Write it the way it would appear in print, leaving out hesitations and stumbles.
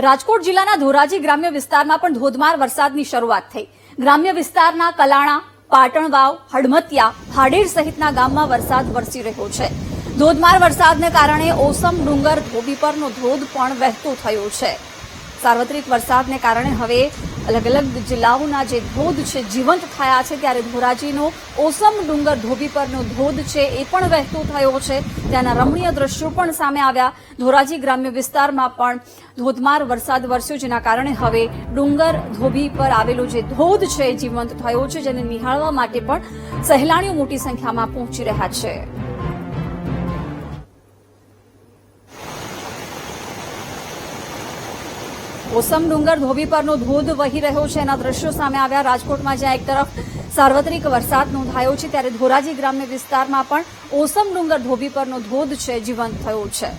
રાજકોટ જિલ્લાના ધોરાજી ગ્રામ્ય વિસ્તારમાં પણ ધોધમાર વરસાદની શરૂઆત થઈ। ગ્રામ્ય વિસ્તારના કલાણા, પાટણ વાવ, હડમતિયા, હાડેર સહિતના ગામમાં વરસાદ વરસી રહ્યો છે। ધોધમાર વરસાદને કારણે ઓસમ ડુંગર ધોબી પરનો ધોધ પણ વહેતો થયો છે। સાર્વત્રિક વરસાદને કારણે હવે અલગ અલગ જિલ્લાઓના જે ધોધ છે જીવંત થયા છે, ત્યારે ધોરાજીનો ઓસમ ડુંગર ધોબી પરનો ધોધ છે એ પણ વહેતો થયો છે। ત્યાંના રમણીય દ્રશ્યો પણ સામે આવ્યા। ધોરાજી ગ્રામ્ય વિસ્તારમાં પણ ધોધમાર વરસાદ વરસ્યો, જેના કારણે હવે ડુંગર ધોબી પર આવેલો જે ધોધ છે એ જીવંત થયો છે, જેને નિહાળવા માટે પણ સહેલાણીઓ મોટી સંખ્યામાં પહોંચી રહ્યા છે। ઓસમ ડુંગર ધોબી પરનો ધોધ વહી રહ્યો છે, એના દ્રશ્યો સામે આવ્યા। રાજકોટમાં જ્યાં એક તરફ સાર્વત્રિક વરસાદ નોંધાયો છે, ત્યારે ધોરાજી ગ્રામ્ય વિસ્તારમાં પણ ઓસમ ડુંગર ધોબી પરનો ધોધ છે જીવંત થયો છે।